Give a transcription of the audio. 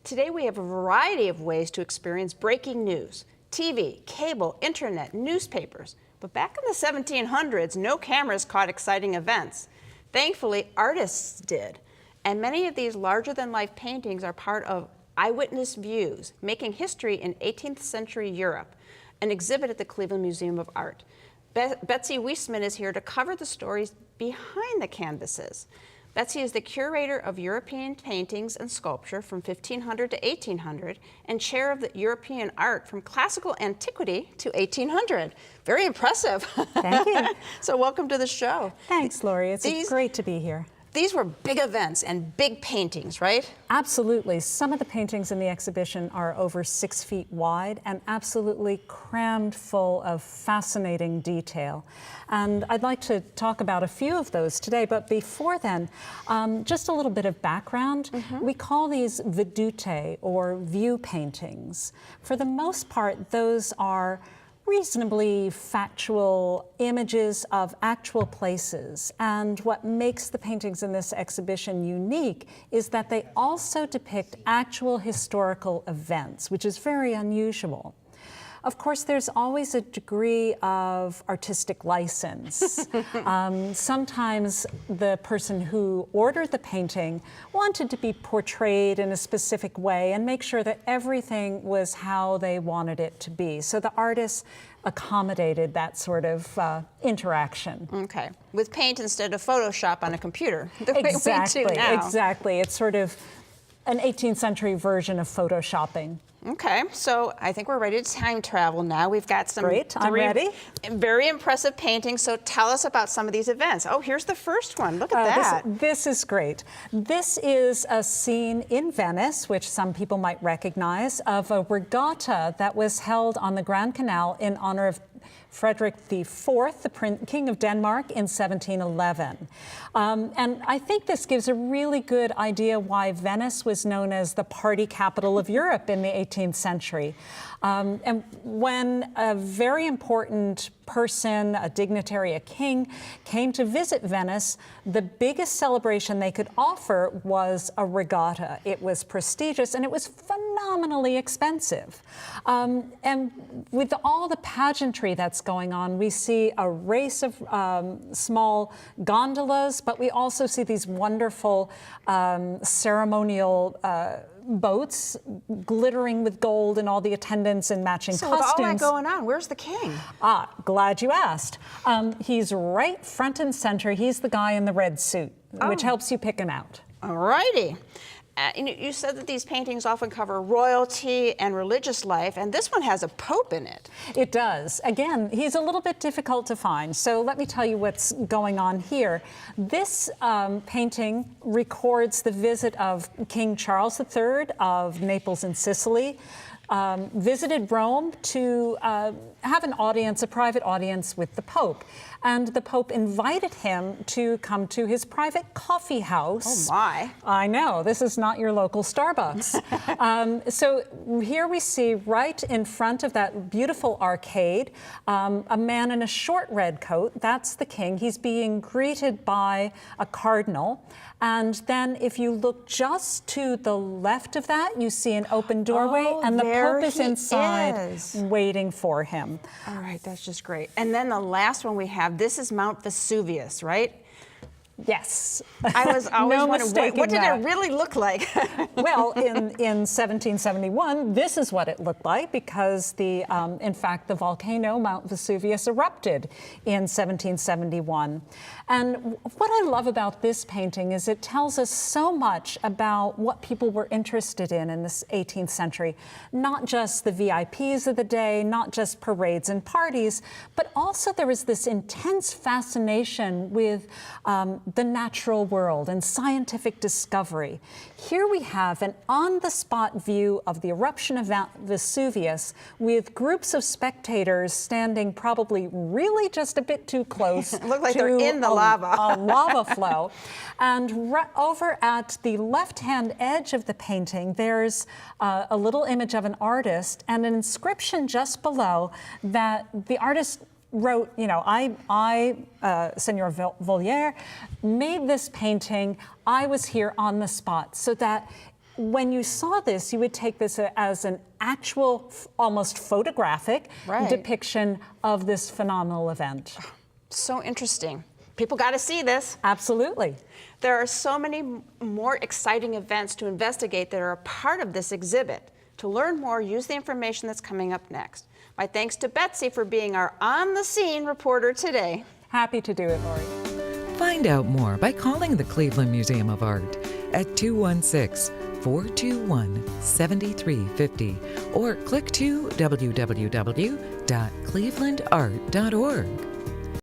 Today we have a variety of ways to experience breaking news: TV, cable, internet, newspapers. But back in the 1700s, no cameras caught exciting events. Thankfully, artists did. And many of these larger-than-life paintings are part of eyewitness views, making history in 18th century Europe, an exhibit at the Cleveland Museum of Art. Betsy Weissman is here to cover the stories behind the canvases. Betsy is the curator of European paintings and sculpture from 1500 to 1800 and chair of the European art from classical antiquity to 1800. Very impressive. Thank you. So welcome to the show. Thanks, Lori. It's great to be here. These were big events and big paintings, right? Absolutely. Some of the paintings in the exhibition are over 6 feet wide and absolutely crammed full of fascinating detail. And I'd like to talk about a few of those today, but before then, just a little bit of background. We call these vedute, or view paintings. For the most part, those are reasonably factual images of actual places. And what makes the paintings in this exhibition unique is that they also depict actual historical events, which is very unusual. Of course, there's always a degree of artistic license. Sometimes the person who ordered the painting wanted to be portrayed in a specific way and make sure that everything was how they wanted it to be. So the artists accommodated that sort of interaction. Okay, with paint instead of Photoshop on a computer. The way Exactly, we do now. exactly. It's sort of an 18th century version of Photoshopping. Okay, so I think we're ready to time travel now. We've got some I'm ready. Very impressive paintings, so tell us about some of these events. Oh, here's the first one. Look at that. This is great. This is a scene in Venice, which some people might recognize, of a regatta that was held on the Grand Canal in honor of Frederick IV, the King of Denmark, in 1711. And I think this gives a really good idea why Venice was known as the party capital of Europe in the 18th century. And when a very important person, a dignitary, a king, came to visit Venice, the biggest celebration they could offer was a regatta. It was prestigious and it was phenomenally expensive. And with all the pageantry that's going on, we see a race of small gondolas, but we also see these wonderful ceremonial boats glittering with gold and all the attendants in matching costumes. So with all that going on, where's the king? Glad you asked. He's right front and center. He's the guy in the red suit, which helps you pick him out. All righty. You said that these paintings often cover royalty and religious life, and this one has a pope in it. It does. Again, he's a little bit difficult to find, so let me tell you what's going on here. This painting records the visit of King Charles III of Naples and Sicily. Visited Rome to have an audience, a private audience with the Pope. And the Pope invited him to come to his private coffee house. Oh my. I know, this is not your local Starbucks. So here we see right in front of that beautiful arcade, a man in a short red coat. That's the king. He's being greeted by a cardinal. And then if you look just to the left of that, you see an open doorway, and the Pope is inside waiting for him. All right, that's just great. And then the last one we have, this is Mount Vesuvius, right? Yes. I was always No wondering, what did it really look like? Well, in 1771, this is what it looked like because in fact, the volcano Mount Vesuvius erupted in 1771. And what I love about this painting is it tells us so much about what people were interested in this 18th century. Not just the VIPs of the day, not just parades and parties, but also there was this intense fascination with the natural world and scientific discovery. Here we have an on-the-spot view of the eruption of Mount Vesuvius with groups of spectators standing probably really just a bit too close Look like to they're in the lava. a lava flow. And over at the left-hand edge of the painting, there's a little image of an artist and an inscription just below that the artist wrote, you know, Senor Voliere, made this painting. I was here on the spot, so that When you saw this, you would take this as an actual, almost photographic Right. depiction of this phenomenal event. So interesting. People got to see this. Absolutely. There are so many more exciting events to investigate that are a part of this exhibit. To learn more, use the information that's coming up next. My thanks to Betsy for being our on-the-scene reporter today. Happy to do it, Lori. Find out more by calling the Cleveland Museum of Art at 216-421-7350 or click to www.clevelandart.org.